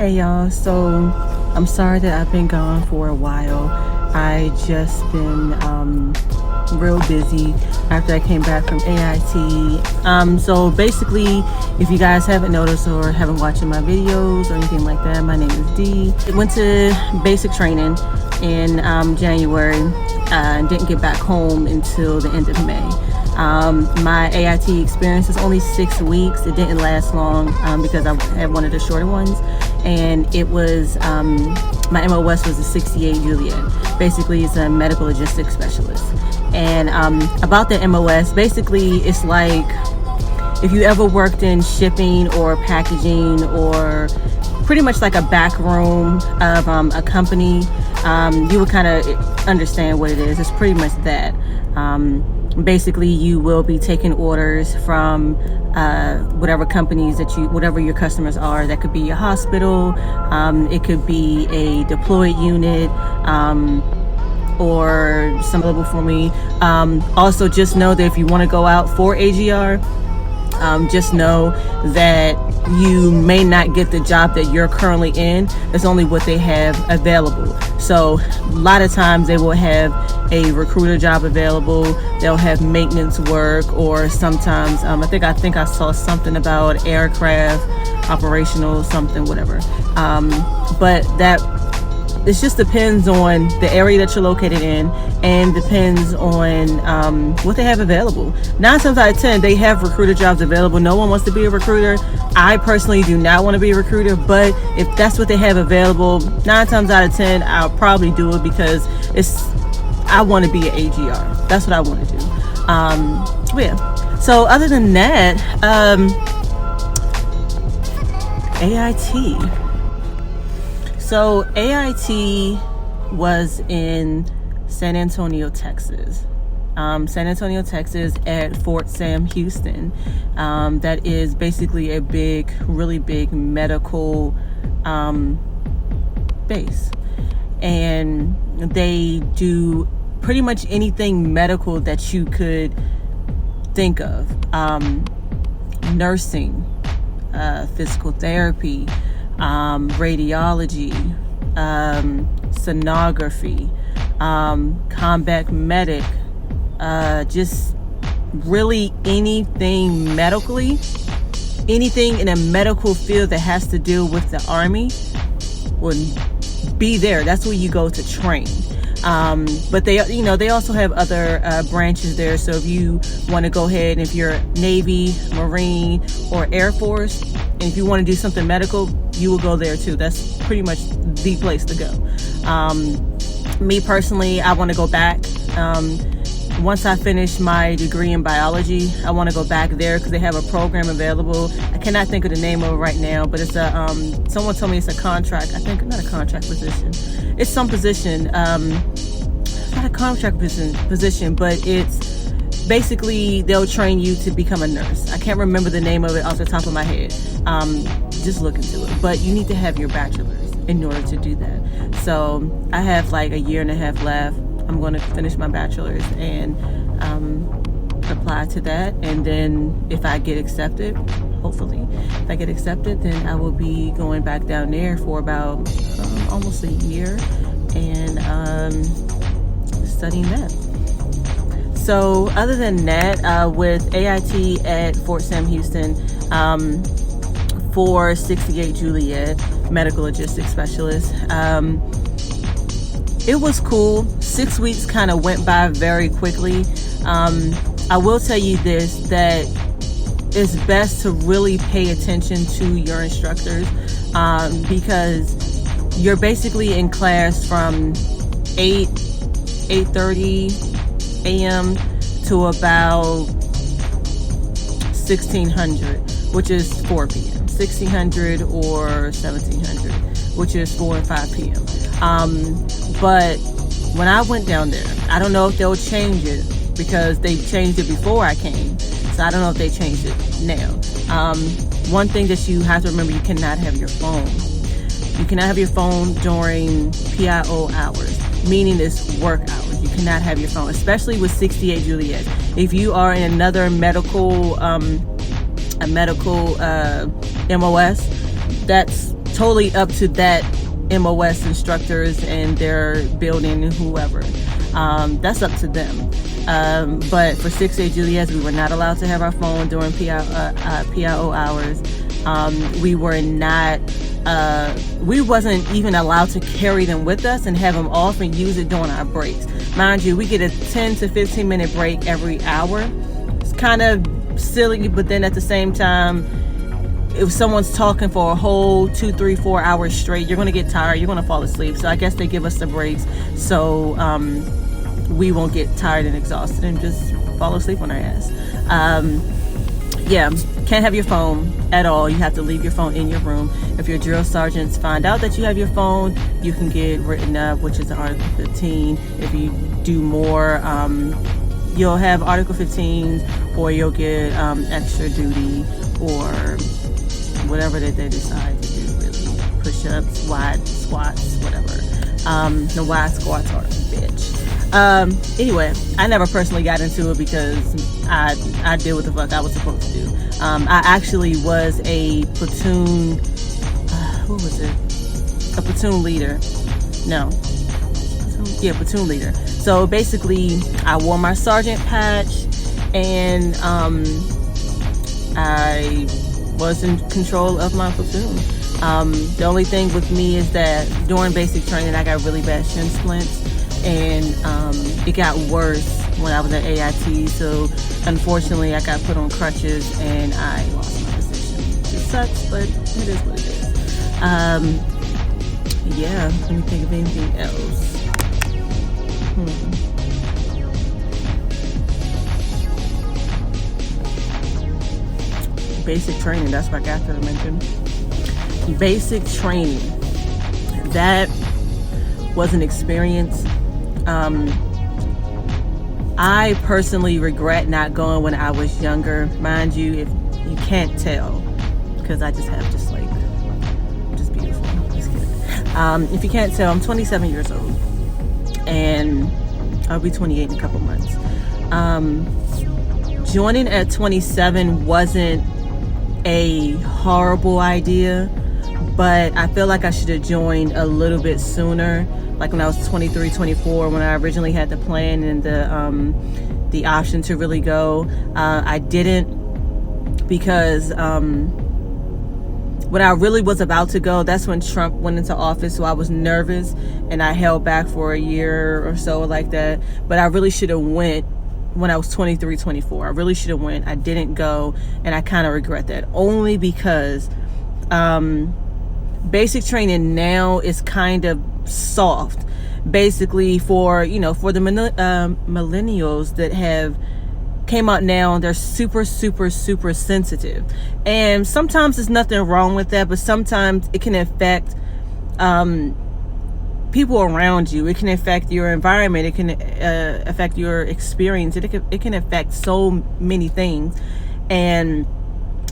Hey y'all, so I'm sorry that I've been gone for a while. I just been real busy after I came back from AIT. So basically, if you guys haven't noticed or haven't watched my videos or anything like that, my name is Dee. I went to basic training in January and didn't get back home until the end of May. My AIT experience is only 6 weeks. It didn't last long because I had one of the shorter ones, and it was my MOS was a 68 Juliet. Basically, it's a medical logistics specialist. And about the MOS, basically it's like if you ever worked in shipping or packaging or pretty much like a back room of a company, you would kind of understand what it is. It's pretty much that. Basically, you will be taking orders from whatever companies whatever your customers are. That could be a hospital, it could be a deployed unit, or some level for me. Also, just know that if you want to go out for AGR, just know that you may not get the job that you're currently in. It's only what they have available. So a lot of times they will have a recruiter job available. They'll have maintenance work, or sometimes I think I saw something about aircraft operational something, whatever. But that it just depends on the area that you're located in, and depends on what they have available. 9 times out of 10, they have recruiter jobs available. No one wants to be a recruiter. I personally do not want to be a recruiter, but if that's what they have available, 9 times out of 10, I'll probably do it because I want to be an AGR. That's what I want to do. Yeah. So other than that, AIT. So AIT was in San Antonio, Texas. Texas at Fort Sam Houston. That is basically a really big medical base. And they do pretty much anything medical that you could think of. Nursing, physical therapy, radiology, sonography, combat medic, just really anything medically, anything in a medical field that has to do with the Army would be there. That's where you go to train. But they also have other branches there. So if you want to go ahead, if you're Navy, Marine, or Air Force, and if you want to do something medical, you will go there too. That's pretty much the place to go. Me personally, I want to go back. Once I finish my degree in biology, I want to go back there because they have a program available. I cannot think of the name of it right now, but it's someone told me it's a contract. I think not a contract position. It's some position. It's not a contract position, but it's basically they'll train you to become a nurse. I can't remember the name of it off the top of my head. Just look into it. But you need to have your bachelor's in order to do that. So I have like a year and a half left. I'm going to finish my bachelor's and apply to that. And then if I get accepted, hopefully, if I get accepted, then I will be going back down there for about almost a year and studying that. So other than that, with AIT at Fort Sam Houston, for 68 Juliet, medical logistics specialist, it was cool. 6 weeks kind of went by very quickly. I will tell you this, that it's best to really pay attention to your instructors, because you're basically in class from 8:30 a.m. to about 1600, which is 4 p.m. 1600 or 1700, which is 4 and 5 p.m. But when I went down there, I don't know if they'll change it because they changed it before I came. So I don't know if they changed it now. One thing that you have to remember, you cannot have your phone. You cannot have your phone during PIO hours, meaning it's work hours. You cannot have your phone, especially with 68 Juliet. If you are in another medical MOS, that's totally up to that MOS instructors and their building, whoever. That's up to them. But for 6A Juliet's, we were not allowed to have our phone during PIO hours. We were not, we wasn't even allowed to carry them with us and have them off and use it during our breaks. Mind you, we get a 10 to 15 minute break every hour. It's kind of silly, but then at the same time, if someone's talking for a whole 2, 3, 4 hours straight, you're going to get tired, you're going to fall asleep. So I guess they give us the breaks so we won't get tired and exhausted and just fall asleep on our ass. Yeah, can't have your phone at all. You have to leave your phone in your room. If your drill sergeants find out that you have your phone, you can get written up, which is Article 15. If you do more, you'll have Article 15, or you'll get extra duty, or whatever that they decide to do, really. Push-ups, wide squats, whatever. The wide squats are a bitch. Anyway, I never personally got into it because I did what the fuck I was supposed to do. I actually was a platoon, what was it? A platoon leader. No. Yeah, platoon leader. So basically, I wore my sergeant patch, and I was in control of my platoon. The only thing with me is that during basic training, I got really bad shin splints, and it got worse when I was at AIT. So unfortunately, I got put on crutches and I lost my position. It sucks, but it is what it is. Yeah, let me think of anything else. Basic training, that's what I got to mention. Basic training, that was an experience. I personally regret not going when I was younger. Mind you, if you can't tell, because I just have just beautiful. Just kidding. If you can't tell, I'm 27 years old, and I'll be 28 in a couple months. Joining at 27 wasn't a horrible idea, but I feel like I should have joined a little bit sooner, like when I was 23, 24, when I originally had the plan and the option to really go. I didn't, because when I really was about to go, that's when Trump went into office, so I was nervous and I held back for a year or so like that. But I really should have went when I was 23, 24. I really should have went. I didn't go, and I kind of regret that, only because basic training now is kind of soft, basically for the millennials that have came out now. They're super sensitive, and sometimes there's nothing wrong with that, but sometimes it can affect people around you. It can affect your environment. It can affect your experience. It can affect so many things. And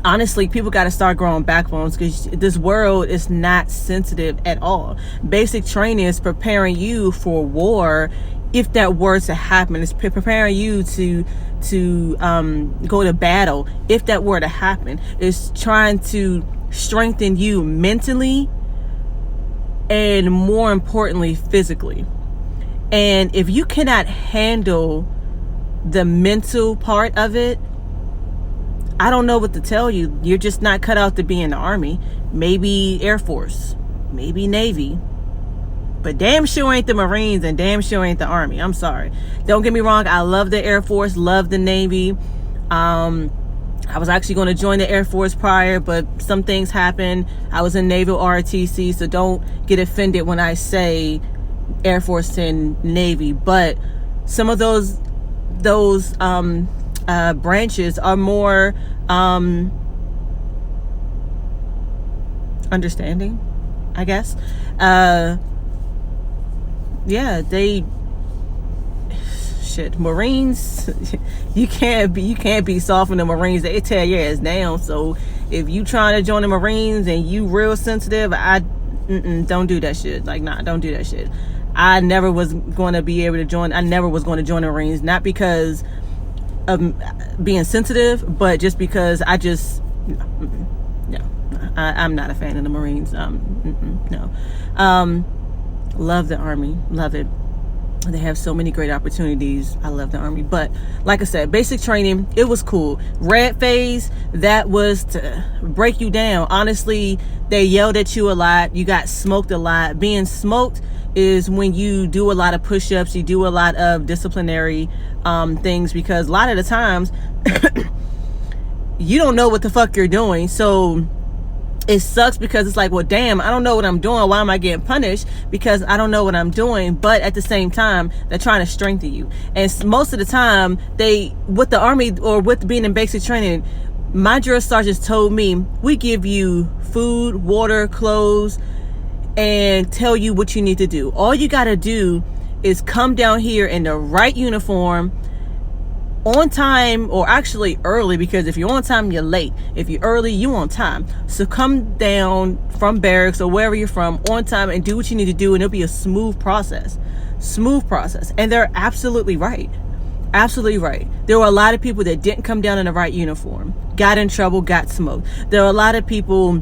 honestly, people got to start growing backbones, because this world is not sensitive at all. Basic training is preparing you for war if that were to happen. It's preparing you to go to battle if that were to happen. It's trying to strengthen you mentally and, more importantly, physically. And if you cannot handle the mental part of it, I don't know what to tell you. You're just not cut out to be in the Army. Maybe Air Force, maybe Navy, but damn sure ain't the Marines, and damn sure ain't the Army. I'm sorry. Don't get me wrong. I love the Air Force, love the Navy. I was actually going to join the Air Force prior, but some things happened. I was in Naval ROTC, so don't get offended when I say Air Force and Navy. But some of those branches are more understanding, I guess. Yeah, Marines, you can't be soft in the Marines. They tear your ass down. So if you trying to join the Marines and you real sensitive, don't do that shit. Like, nah, don't do that shit. I never was going to be able to join. I never was going to join the Marines, not because of being sensitive, but just because no. I'm not a fan of the Marines. No. Love the Army. Love it. They have so many great opportunities. I love the Army. But like I said, basic training, it was cool. Red phase, that was to break you down. Honestly, they yelled at you a lot. You got smoked a lot. Being smoked is when you do a lot of push-ups, you do a lot of disciplinary things, because a lot of the times you don't know what the fuck you're doing. So it sucks, because it's like, well, damn, I don't know what I'm doing. Why am I getting punished? Because I don't know what I'm doing. But at the same time, they're trying to strengthen you. And most of the time, with the Army or with being in basic training, my drill sergeants told me, we give you food, water, clothes, and tell you what you need to do. All you got to do is come down here in the right uniform, on time, or actually early, because if you're on time, you're late. If you're early, you on time. So come down from barracks or wherever you're from on time and do what you need to do, and it'll be a smooth process. And they're absolutely right. Absolutely right. There were a lot of people that didn't come down in the right uniform, got in trouble, got smoked. There were a lot of people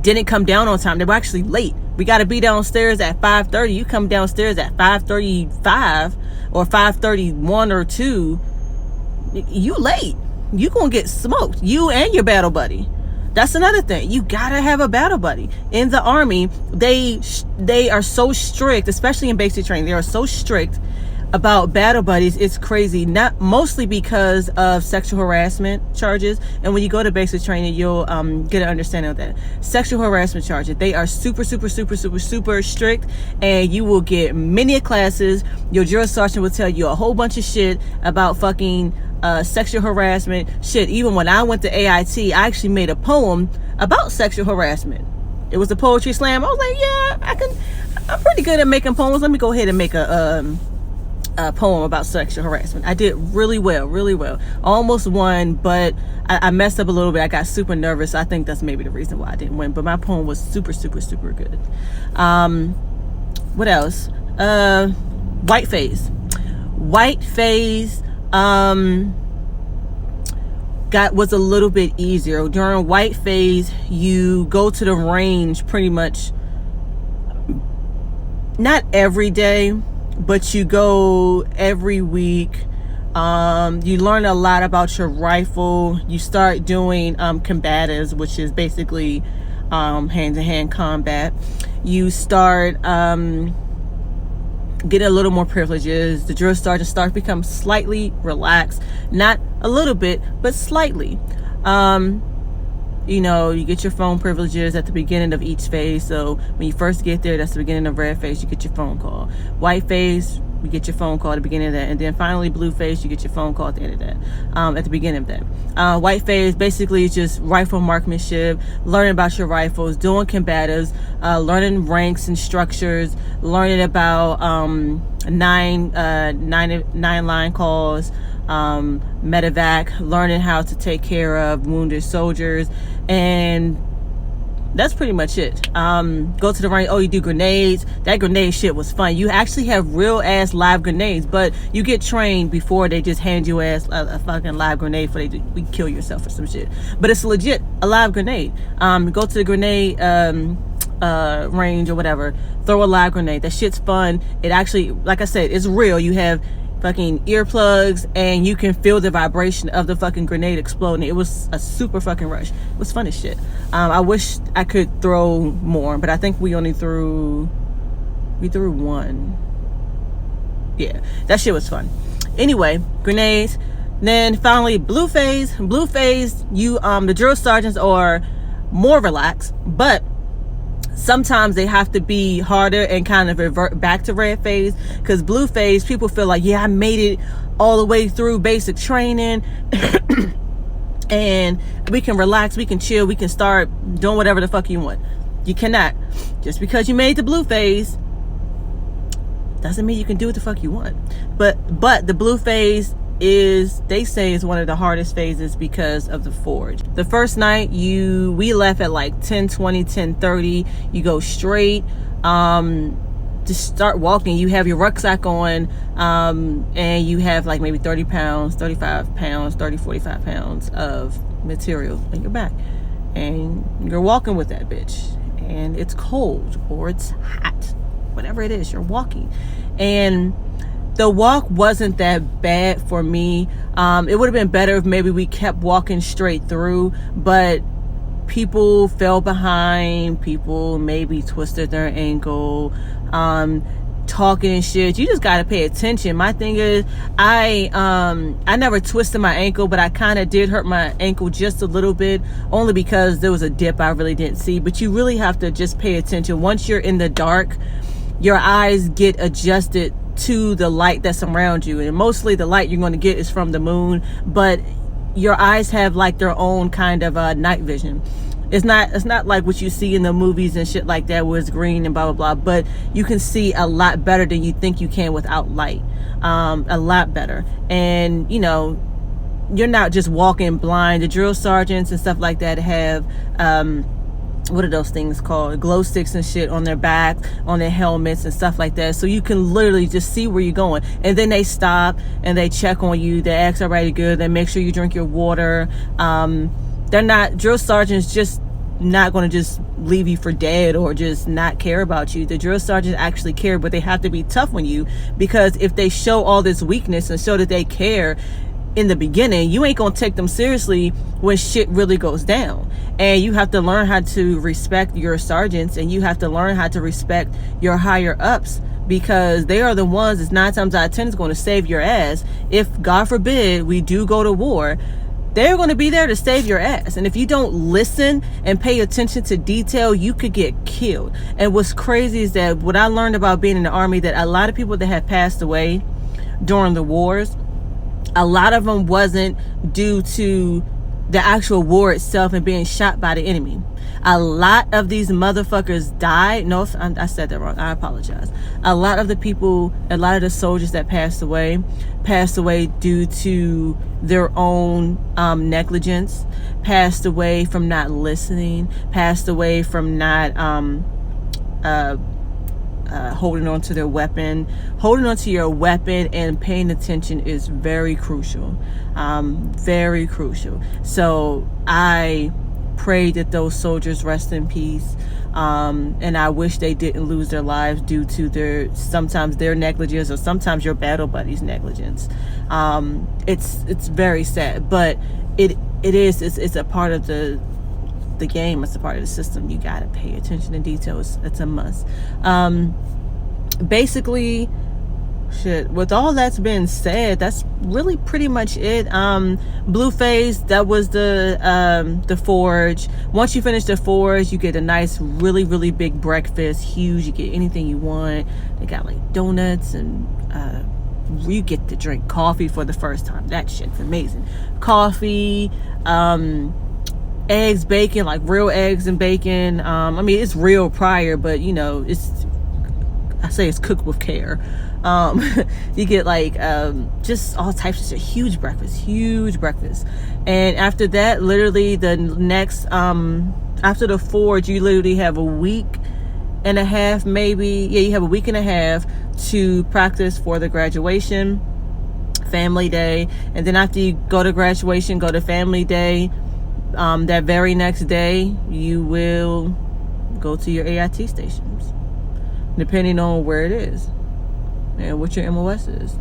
didn't come down on time. They were actually late. We got to be downstairs at 5:30. You come downstairs at 5:35 or 5:31 or 2, you late. You gonna get smoked, you and your battle buddy. That's another thing. You gotta have a battle buddy. In the Army, they are so strict, especially in basic training. They are so strict about battle buddies. It's crazy. Not mostly because of sexual harassment charges. And when you go to basic training, you'll get an understanding of that. Sexual harassment charges, they are super strict, and you will get many classes. Your drill sergeant will tell you a whole bunch of shit about fucking sexual harassment shit. Even when I went to AIT, I actually made a poem about sexual harassment. It was a poetry slam. I was like, yeah, I'm pretty good at making poems. Let me go ahead and make a poem about sexual harassment. I did really well. Almost won, but I messed up a little bit. I got super nervous. I think that's maybe the reason why I didn't win, but my poem was super good. What else? White phase was a little bit easier. During white phase, you go to the range pretty much not every day, but you go every week. You learn a lot about your rifle. You start doing combatives, which is basically hand-to-hand combat. You start getting a little more privileges. The drill sergeant starts to become slightly relaxed, not a little bit, but slightly. You get your phone privileges at the beginning of each phase. So when you first get there, that's the beginning of red phase, you get your phone call. White phase, you get your phone call at the beginning of that. And then finally blue phase, you get your phone call at the end of that, at the beginning of that. White phase basically is just rifle marksmanship, learning about your rifles, doing combatives, learning ranks and structures, learning about nine line calls, medevac, learning how to take care of wounded soldiers, and that's pretty much it. Go to the range. Oh, you do grenades. That grenade shit was fun. You actually have real ass live grenades, but you get trained before they just hand you ass a fucking live grenade for we kill yourself or some shit. But it's legit a live grenade. Go to the grenade range or whatever. Throw a live grenade. That shit's fun. It actually, like I said, it's real. You have fucking earplugs and you can feel the vibration of the fucking grenade exploding. It was a super fucking rush. It was fun as shit. I wish I could throw more, but I think we threw one. Yeah, that shit was fun. Anyway, grenades. Then finally blue phase. You the drill sergeants are more relaxed, but sometimes they have to be harder and kind of revert back to red phase, because blue phase, people feel like, yeah, I made it all the way through basic training and we can relax, we can chill, we can start doing whatever the fuck you want. You cannot. Just because you made the blue phase doesn't mean you can do what the fuck you want. But the blue phase they say is one of the hardest phases because of the forge. The first night we left at like 10:20, 10:30. You go straight, just start walking. You have your rucksack on, and you have like maybe 30 pounds, 35 pounds, 30, 45 pounds of material on your back. and you're walking with that bitch, and it's cold or it's hot, whatever it is, you're walking. And the walk wasn't that bad for me. It would have been better if maybe we kept walking straight through, but people fell behind, people maybe twisted their ankle, talking and shit. You just got to pay attention. My thing is, I never twisted my ankle, but I kind of did hurt my ankle just a little bit, only because there was a dip I really didn't see. But you really have to just pay attention. Once you're in the dark, your eyes get adjusted to the light that's around you, and mostly the light you're going to get is from the moon, but your eyes have like their own kind of night vision. It's not like what you see in the movies and shit like that where it's green and blah blah blah, but you can see a lot better than you think you can without light, a lot better. And you know, you're not just walking blind. The drill sergeants and stuff like that have what are those things called, glow sticks and shit on their back, on their helmets and stuff like that, so you can literally just see where you're going. And then they stop and they check on you, they ask everybody good, they make sure you drink your water. They're not, drill sergeants just not going to just leave you for dead or just not care about you. The drill sergeants actually care, but they have to be tough on you, because if they show all this weakness and show that they care in the beginning, you ain't gonna take them seriously when shit really goes down. And you have to learn how to respect your sergeants, and you have to learn how to respect your higher ups, because they are the ones that's 9 times out of 10 is going to save your ass. If God forbid we do go to war, they're going to be there to save your ass. And if you don't listen and pay attention to detail, you could get killed. And what's crazy is that what I learned about being in the Army, that a lot of people that have passed away during the wars, a lot of them wasn't due to the actual war itself and being shot by the enemy. A lot of these motherfuckers died. No, I said that wrong. I apologize. A lot of the people, a lot of the soldiers that passed away due to their own negligence, passed away from not listening, passed away from not holding on to their weapon. Holding on to your weapon and paying attention is very crucial. Very crucial. So I pray that those soldiers rest in peace. And I wish they didn't lose their lives due to sometimes their negligence, or sometimes your battle buddy's negligence. It's very sad, but it's a part of the game. It's a part of the system. You got to pay attention to details. It's a must. Basically, shit, with all that's been said, that's really pretty much it. Blue phase, that was the forge. Once you finish the forge, you get a nice, really, really big breakfast, huge. You get anything you want. They got like donuts, and you get to drink coffee for the first time. That shit's amazing. Coffee, eggs, bacon, like real eggs and bacon. I mean, it's real prior, but you know, I say it's cooked with care. You get like just all types of shit. Huge breakfast. And after that, literally the next after the forge, you literally have a week and a half, maybe. Yeah, you have a week and a half to practice for the graduation, family day. And then after you go to graduation, go to family day, that very next day you will go to your AIT stations, depending on where it is and what your MOS is.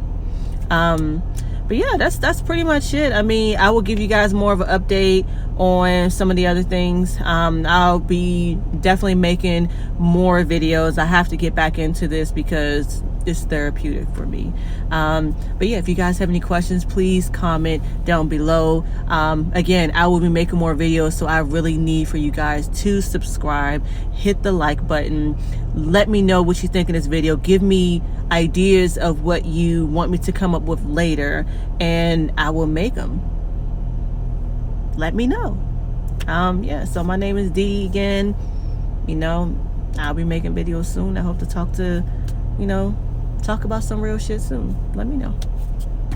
But yeah, that's pretty much it. I mean, I will give you guys more of an update on some of the other things. I'll be definitely making more videos. I have to get back into this because it's therapeutic for me. But yeah, if you guys have any questions, please comment down below. Again, I will be making more videos, so I really need for you guys to subscribe, hit the like button, let me know what you think of this video, give me ideas of what you want me to come up with later, and I will make them. Let me know. Yeah, so my name is Dee again. You know, I'll be making videos soon. I hope to talk about some real shit soon. Let me know.